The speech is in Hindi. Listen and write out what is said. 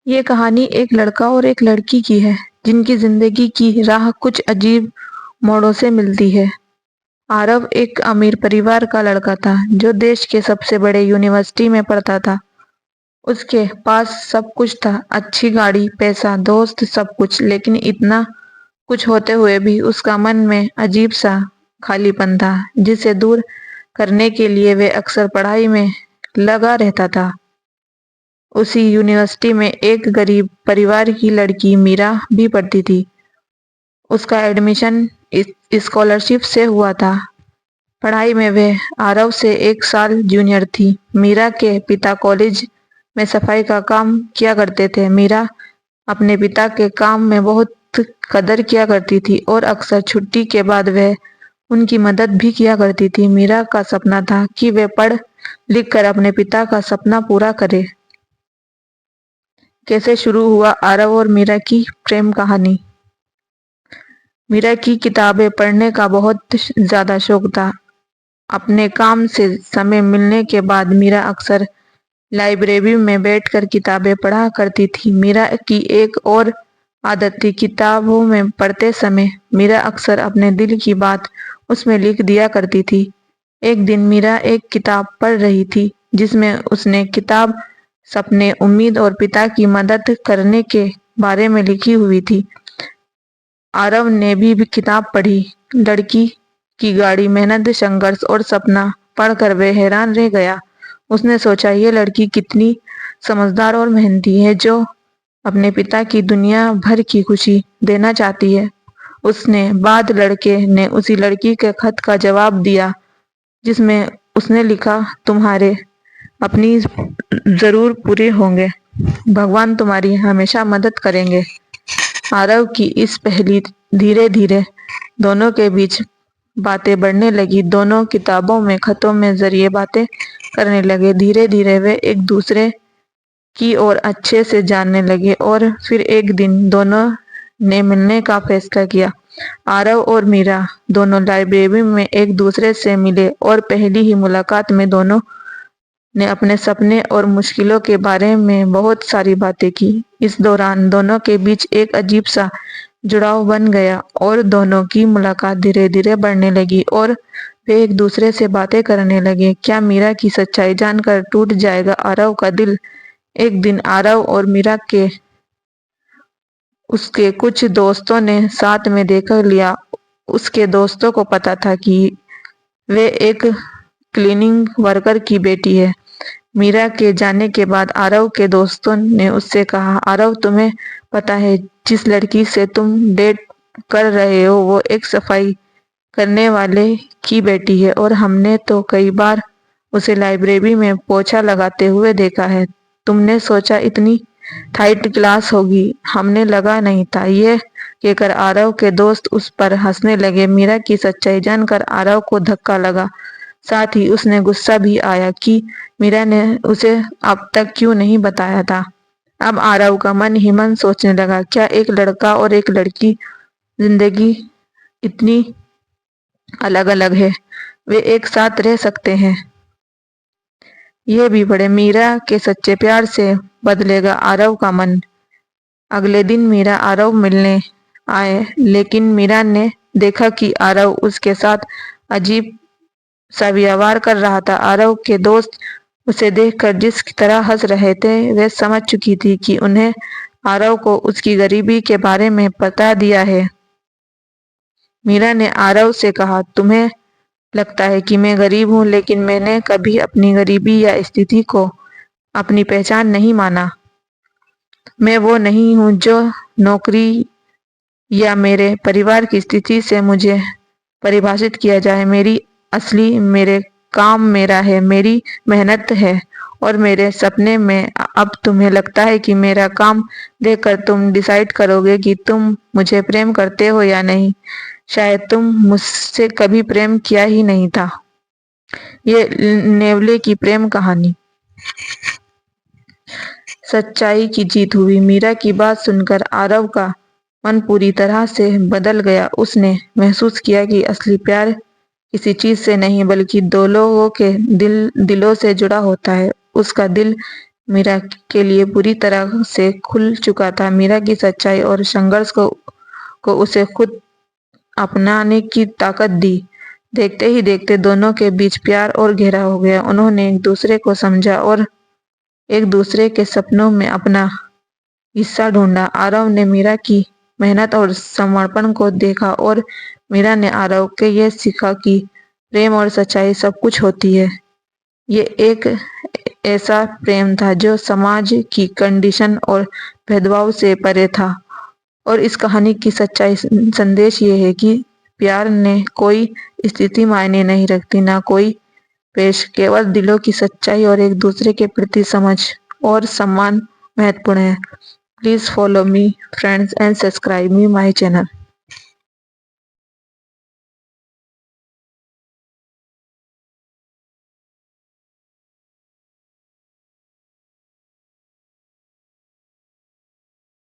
ये कहानी एक लड़का और एक लड़की की है जिनकी जिंदगी की राह कुछ अजीब मोड़ों से मिलती है। आरव एक अमीर परिवार का लड़का था जो देश के सबसे बड़े यूनिवर्सिटी में पढ़ता था। उसके पास सब कुछ था, अच्छी गाड़ी, पैसा, दोस्त, सब कुछ। लेकिन इतना कुछ होते हुए भी उसका मन में अजीब सा खालीपन था जिसे दूर करने के लिए वह अक्सर पढ़ाई में लगा रहता था। उसी यूनिवर्सिटी में एक गरीब परिवार की लड़की मीरा भी पढ़ती थी। उसका एडमिशन स्कॉलरशिप से हुआ था। पढ़ाई में वह आरव से 1 साल जूनियर थी। मीरा के पिता कॉलेज में सफाई का काम किया करते थे। मीरा अपने पिता के काम में बहुत कदर किया करती थी और अक्सर छुट्टी के बाद वह उनकी मदद भी किया करती थी। मीरा का सपना था कि वह पढ़ लिख कर अपने पिता का सपना पूरा करे। कैसे शुरू हुआ आरव और मीरा की प्रेम कहानी। मीरा की किताबें पढ़ने का बहुत ज्यादा शौक था। अपने काम से समय मिलने के बाद मीरा अक्सर लाइब्रेरी में बैठकर किताबें पढ़ा करती थी। मीरा की एक और आदत थी, किताबों में पढ़ते समय मीरा अक्सर अपने दिल की बात उसमें लिख दिया करती थी। एक दिन मीरा एक किताब पढ़ रही थी जिसमें उसने किताब सपने, उम्मीद और पिता की मदद करने के बारे में लिखी हुई थी। आरव ने भी किताब पढ़ी। लड़की की गाड़ी, मेहनत, संघर्ष और सपना पढ़कर वह हैरान रह गया। उसने सोचा, ये लड़की कितनी समझदार और मेहनती है जो अपने पिता की दुनिया भर की खुशी देना चाहती है। उसने बाद लड़के ने उसी लड़की के खत का जवाब दिया जिसमें उसने लिखा, तुम्हारे अपनी जरूर पूरे होंगे, भगवान तुम्हारी हमेशा मदद करेंगे। आरव की इस पहेली धीरे धीरे दोनों के बीच बातें बढ़ने लगी। दोनों किताबों में खतों में जरिए बातें करने लगे। धीरे धीरे वे एक दूसरे की ओर अच्छे से जानने लगे और फिर एक दिन दोनों ने मिलने का फैसला किया। आरव और मीरा दोनों लाइब्रेरी में एक दूसरे से मिले और पहली ही मुलाकात में दोनों ने अपने सपने और मुश्किलों के बारे में बहुत सारी बातें की। इस दौरान दोनों के बीच एक अजीब सा जुड़ाव बन गया और दोनों की मुलाकात धीरे धीरे बढ़ने लगी और वे एक दूसरे से बातें करने लगे। क्या मीरा की सच्चाई जानकर टूट जाएगा आरव का दिल। एक दिन आरव और मीरा के उसके कुछ दोस्तों ने साथ में देख लिया। उसके दोस्तों को पता था कि वे एक क्लीनिंग वर्कर की बेटी है। मीरा के जाने के बाद आरव के दोस्तों ने उससे कहा, आरव तुम्हें पता है जिस लड़की से तुम डेट कर रहे हो वो एक सफाई करने वाले की बेटी है और हमने तो कई बार उसे लाइब्रेरी में पोछा लगाते हुए देखा है। तुमने सोचा इतनी टाइट क्लास होगी, हमने लगा नहीं था। ये कहकर आरव के दोस्त उस पर हंसने लगे। मीरा की सच्चाई जानकर आरव को धक्का लगा, साथ ही उसने गुस्सा भी आया कि मीरा ने उसे अब तक क्यों नहीं बताया था। अब आरव का मन ही मन सोचने लगा, क्या एक लड़का और एक लड़की जिंदगी इतनी अलग अलग है, वे एक साथ रह सकते हैं। ये भी बड़े मीरा के सच्चे प्यार से बदलेगा आरव का मन। अगले दिन मीरा आरव मिलने आए, लेकिन मीरा ने देखा कि आरव उसके साथ अजीब सा व्यवहार कर रहा था। आरव के दोस्त उसे देखकर जिस तरह हंस रहे थे वे समझ चुकी थी कि उन्हें आरव को उसकी गरीबी के बारे में बता दिया है। मीरा ने आरव से कहा, तुम्हें लगता है कि मैं गरीब हूँ, लेकिन मैंने कभी अपनी गरीबी या स्थिति को अपनी पहचान नहीं माना। मैं वो नहीं हूँ जो नौकरी या मेरे परिवार की स्थिति से मुझे परिभाषित किया जाए। मेरी असली मेरे काम मेरा है, मेरी मेहनत है और मेरे सपने में। अब तुम्हें लगता है कि मेरा काम देखकर तुम डिसाइड करोगे कि तुम मुझे प्रेम करते हो या नहीं। शायद तुम मुझसे कभी प्रेम किया ही नहीं था। ये नेवले की प्रेम कहानी। सच्चाई की जीत हुई। मीरा की बात सुनकर आरव का मन पूरी तरह से बदल गया। उसने महसूस किया कि असली प्यार किसी चीज से नहीं बल्कि दो लोगों के दिलों से जुड़ा होता है। उसका दिल मीरा के लिए पूरी तरह से खुल चुका था। मीरा की सच्चाई और संघर्ष को उसे खुद अपनाने की ताकत दी। देखते ही देखते दोनों के बीच प्यार और गहरा हो गया। उन्होंने एक दूसरे को समझा और एक दूसरे के सपनों में अपना हिस्सा ढूंढा। आरव ने मीरा की मेहनत और समर्पण को देखा और मीरा ने आरव के ये सीखा कि प्रेम और सच्चाई सब कुछ होती है। ये एक ऐसा प्रेम था जो समाज की कंडीशन और भेदभाव से परे था। और इस कहानी की सच्चाई संदेश ये है कि प्यार ने कोई स्थिति मायने नहीं रखती, ना कोई पेश, केवल दिलों की सच्चाई और एक दूसरे के प्रति समझ और सम्मान महत्वपूर्ण है। Please follow me friends and subscribe me my channel.